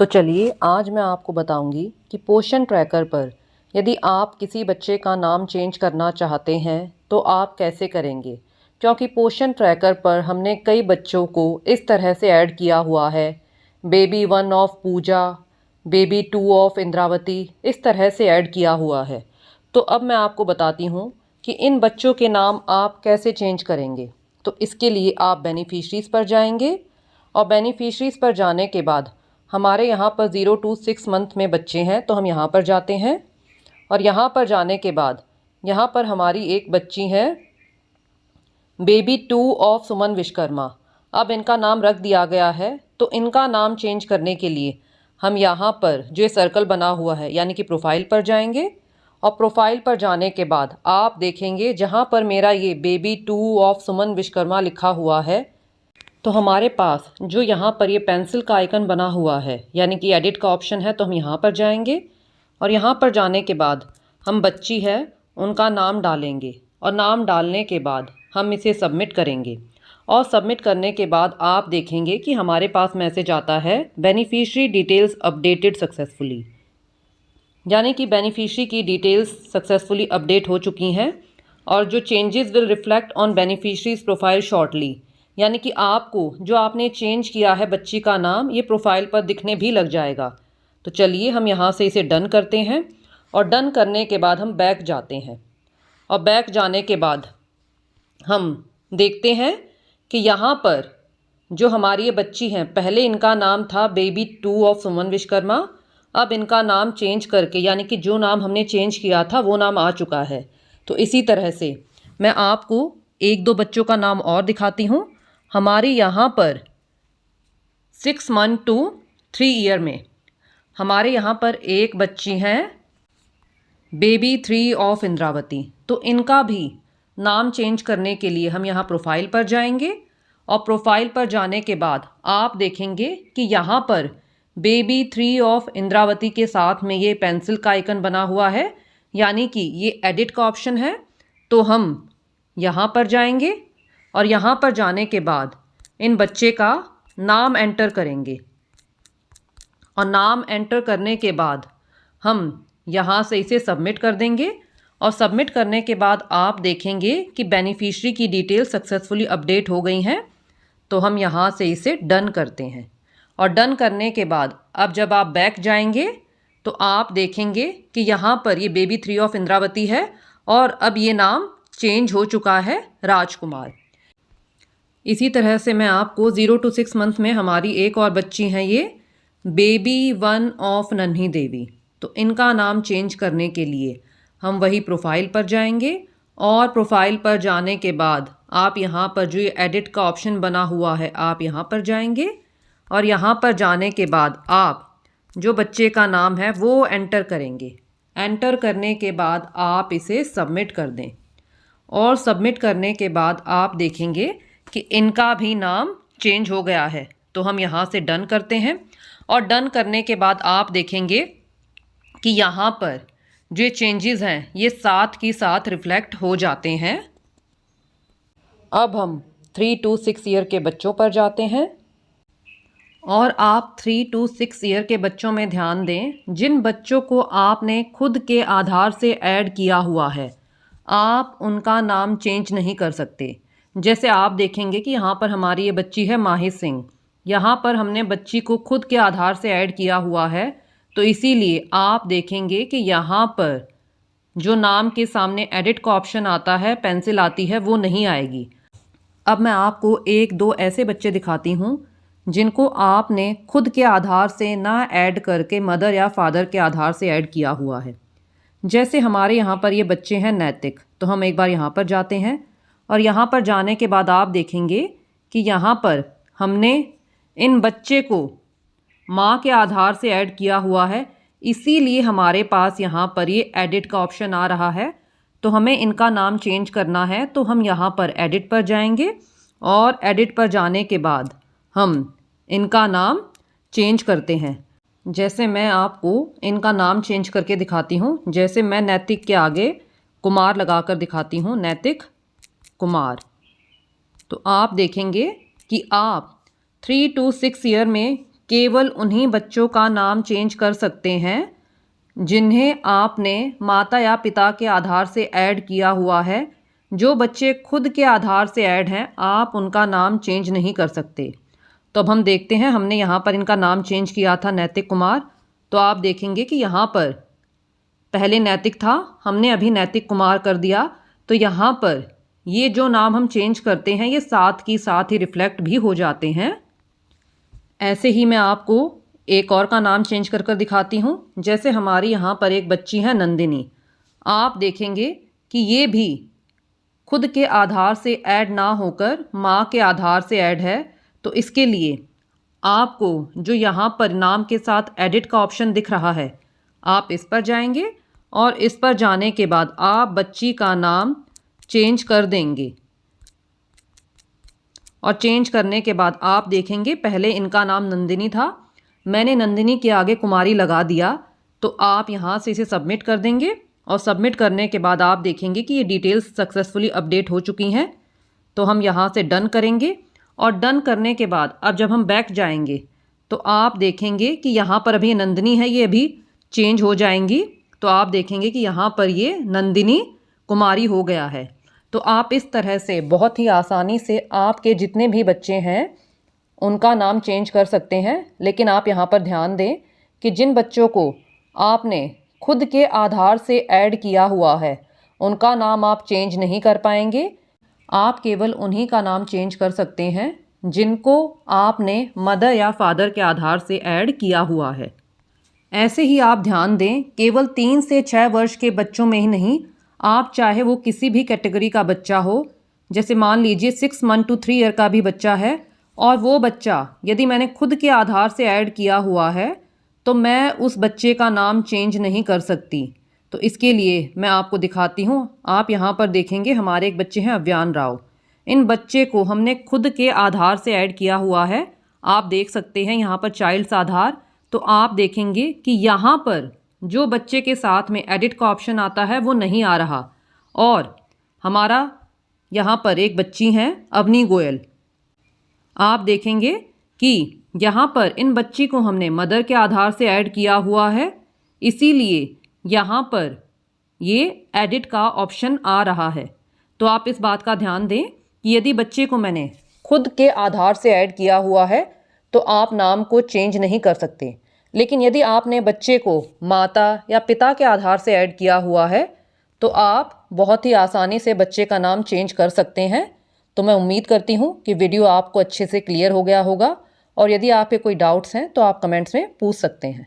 तो चलिए आज मैं आपको बताऊंगी कि पोषण ट्रैकर पर यदि आप किसी बच्चे का नाम चेंज करना चाहते हैं तो आप कैसे करेंगे। क्योंकि पोषण ट्रैकर पर हमने कई बच्चों को इस तरह से ऐड किया हुआ है, baby 1 of Puja, baby 2 of Indravati, इस तरह से ऐड किया हुआ है। तो अब मैं आपको बताती हूँ कि इन बच्चों के नाम आप कैसे चेंज करेंगे। तो इसके लिए आप बेनिफिशरीज़ पर जाएंगे और बेनिफिशरीज़ पर जाने के बाद हमारे यहाँ पर 0 to 6 मंथ में बच्चे हैं तो हम यहाँ पर जाते हैं और यहाँ पर जाने के बाद यहाँ पर हमारी एक बच्ची है बेबी 2 ऑफ सुमन विश्वकर्मा। अब इनका नाम रख दिया गया है तो इनका नाम चेंज करने के लिए हम यहाँ पर जो ये सर्कल बना हुआ है यानी कि प्रोफाइल पर जाएंगे और प्रोफाइल पर जाने के बाद आप देखेंगे जहाँ पर मेरा ये बेबी 2 ऑफ सुमन विश्वकर्मा लिखा हुआ है तो हमारे पास जो यहाँ पर ये पेंसिल का आइकन बना हुआ है यानी कि एडिट का ऑप्शन है तो हम यहाँ पर जाएंगे और यहाँ पर जाने के बाद हम बच्ची है उनका नाम डालेंगे और नाम डालने के बाद हम इसे सबमिट करेंगे और सबमिट करने के बाद आप देखेंगे कि हमारे पास मैसेज आता है बेनिफिशियरी डिटेल्स अपडेटेड सक्सेसफुली, यानी कि बेनिफिशियरी की डिटेल्स सक्सेसफुली अपडेट हो चुकी हैं और जो changes will reflect on beneficiaries profile shortly, यानी कि आपको जो आपने चेंज किया है बच्ची का नाम ये प्रोफाइल पर दिखने भी लग जाएगा। तो चलिए हम यहाँ से इसे डन करते हैं और डन करने के बाद हम बैक जाते हैं और बैक जाने के बाद हम देखते हैं कि यहाँ पर जो हमारी ये बच्ची हैं पहले इनका नाम था बेबी 2 ऑफ सुमन विश्वकर्मा, अब इनका नाम चेंज करके यानी कि जो नाम हमने चेंज किया था वो नाम आ चुका है। तो इसी तरह से मैं आपको एक दो बच्चों का नाम और दिखाती हूँ। हमारे यहाँ पर 6 मंथ to 3 ईयर में हमारे यहाँ पर एक बच्ची हैं बेबी 3 ऑफ इंद्रावती। तो इनका भी नाम चेंज करने के लिए हम यहाँ प्रोफाइल पर जाएंगे और प्रोफाइल पर जाने के बाद आप देखेंगे कि यहाँ पर बेबी 3 ऑफ इंद्रावती के साथ में ये पेंसिल का आइकन बना हुआ है यानी कि ये एडिट का ऑप्शन है। तो हम यहाँ पर जाएंगे और यहाँ पर जाने के बाद इन बच्चे का नाम एंटर करेंगे और नाम एंटर करने के बाद हम यहाँ से इसे सबमिट कर देंगे और सबमिट करने के बाद आप देखेंगे कि बेनिफिशियरी की डिटेल सक्सेसफुली अपडेट हो गई हैं। तो हम यहाँ से इसे डन करते हैं और डन करने के बाद अब जब आप बैक जाएंगे तो आप देखेंगे कि यहाँ पर ये बेबी 3 ऑफ इंद्रावती है और अब ये नाम चेंज हो चुका है राजकुमार। इसी तरह से मैं आपको 0 to 6 मंथ में हमारी एक और बच्ची हैं ये बेबी 1 ऑफ नन्ही देवी। तो इनका नाम चेंज करने के लिए हम वही प्रोफाइल पर जाएंगे और प्रोफाइल पर जाने के बाद आप यहाँ पर जो ये एडिट का ऑप्शन बना हुआ है आप यहाँ पर जाएंगे और यहाँ पर जाने के बाद आप जो बच्चे का नाम है वो एंटर करेंगे। एंटर करने के बाद आप इसे सबमिट कर दें और सबमिट करने के बाद आप देखेंगे कि इनका भी नाम चेंज हो गया है। तो हम यहाँ से डन करते हैं और डन करने के बाद आप देखेंगे कि यहाँ पर जो चेंजेस हैं ये साथ की साथ रिफ्लेक्ट हो जाते हैं। अब हम 3 to 6 ईयर के बच्चों पर जाते हैं और आप 3 to 6 ईयर के बच्चों में ध्यान दें जिन बच्चों को आपने खुद के आधार से ऐड किया हुआ है आप उनका नाम चेंज नहीं कर सकते। जैसे आप देखेंगे कि यहाँ पर हमारी ये बच्ची है माही सिंह, यहाँ पर हमने बच्ची को खुद के आधार से ऐड किया हुआ है तो इसीलिए आप देखेंगे कि यहाँ पर जो नाम के सामने एडिट का ऑप्शन आता है पेंसिल आती है वो नहीं आएगी। अब मैं आपको एक दो ऐसे बच्चे दिखाती हूँ जिनको आपने खुद के आधार से ना ऐड करके मदर या फादर के आधार से ऐड किया हुआ है। जैसे हमारे यहाँ पर ये बच्चे हैं नैतिक, तो हम एक बार यहाँ पर जाते हैं और यहाँ पर जाने के बाद आप देखेंगे कि यहाँ पर हमने इन बच्चे को माँ के आधार से ऐड किया हुआ है, इसीलिए हमारे पास यहाँ पर ये एडिट का ऑप्शन आ रहा है। तो हमें इनका नाम चेंज करना है तो हम यहाँ पर एडिट पर जाएंगे और एडिट पर जाने के बाद हम इनका नाम चेंज करते हैं। जैसे मैं आपको इनका नाम चेंज करके दिखाती हूँ। जैसे मैं नैतिक के आगे कुमार लगाकर दिखाती हूँ, नैतिक कुमार। तो आप देखेंगे कि आप 3 to 6 ईयर में केवल उन्हीं बच्चों का नाम चेंज कर सकते हैं जिन्हें आपने माता या पिता के आधार से ऐड किया हुआ है। जो बच्चे खुद के आधार से ऐड हैं, आप उनका नाम चेंज नहीं कर सकते। तो अब हम देखते हैं, हमने यहाँ पर इनका नाम चेंज किया था नैतिक कुमार। तो आप देखेंगे कि यहाँ पर पहले नैतिक था, हमने अभी नैतिक कुमार कर दिया। तो यहाँ पर ये जो नाम हम चेंज करते हैं ये साथ की साथ ही रिफ्लेक्ट भी हो जाते हैं। ऐसे ही मैं आपको एक और का नाम चेंज कर कर दिखाती हूँ। जैसे हमारी यहाँ पर एक बच्ची है नंदिनी, आप देखेंगे कि ये भी खुद के आधार से ऐड ना होकर माँ के आधार से ऐड है। तो इसके लिए आपको जो यहाँ पर नाम के साथ एडिट का ऑप्शन दिख रहा है, आप इस पर जाएंगे और इस पर जाने के बाद आप बच्ची का नाम चेंज कर देंगे। और चेंज करने के बाद आप देखेंगे पहले इनका नाम नंदिनी था, मैंने नंदिनी के आगे कुमारी लगा दिया। तो आप यहाँ से इसे सबमिट कर देंगे और सबमिट करने के बाद आप देखेंगे कि ये डिटेल्स सक्सेसफुली अपडेट हो चुकी हैं। तो हम यहाँ से डन करेंगे और डन करने के बाद अब जब हम बैक जाएंगे तो आप देखेंगे कि यहाँ पर अभी नंदिनी है, ये अभी चेंज हो जाएंगी। तो आप देखेंगे कि यहाँ पर ये नंदिनी कुमारी हो गया है। तो आप इस तरह से बहुत ही आसानी से आपके जितने भी बच्चे हैं उनका नाम चेंज कर सकते हैं। लेकिन आप यहाँ पर ध्यान दें कि जिन बच्चों को आपने खुद के आधार से ऐड किया हुआ है उनका नाम आप चेंज नहीं कर पाएंगे। आप केवल उन्हीं का नाम चेंज कर सकते हैं जिनको आपने मदर या फादर के आधार से ऐड किया हुआ है। ऐसे ही आप ध्यान दें, केवल 3 से 6 वर्ष के बच्चों में ही नहीं, आप चाहे वो किसी भी कैटेगरी का बच्चा हो, जैसे मान लीजिए 6 मंथ टू 3 ईयर का भी बच्चा है और वो बच्चा यदि मैंने खुद के आधार से ऐड किया हुआ है तो मैं उस बच्चे का नाम चेंज नहीं कर सकती। तो इसके लिए मैं आपको दिखाती हूँ। आप यहाँ पर देखेंगे हमारे एक बच्चे हैं अव्यान राव, इन बच्चे को हमने खुद के आधार से ऐड किया हुआ है। आप देख सकते हैं यहाँ पर चाइल्ड्स आधार। तो आप देखेंगे कि यहाँ पर जो बच्चे के साथ में एडिट का ऑप्शन आता है वो नहीं आ रहा। और हमारा यहाँ पर एक बच्ची हैं अवनी गोयल, आप देखेंगे कि यहाँ पर इन बच्ची को हमने मदर के आधार से ऐड किया हुआ है, इसीलिए यहाँ पर ये एडिट का ऑप्शन आ रहा है। तो आप इस बात का ध्यान दें कि यदि बच्चे को मैंने खुद के आधार से ऐड किया हुआ है तो आप नाम को चेंज नहीं कर सकते। लेकिन यदि आपने बच्चे को माता या पिता के आधार से ऐड किया हुआ है तो आप बहुत ही आसानी से बच्चे का नाम चेंज कर सकते हैं। तो मैं उम्मीद करती हूँ कि वीडियो आपको अच्छे से क्लियर हो गया होगा और यदि आपके कोई डाउट्स हैं तो आप कमेंट्स में पूछ सकते हैं।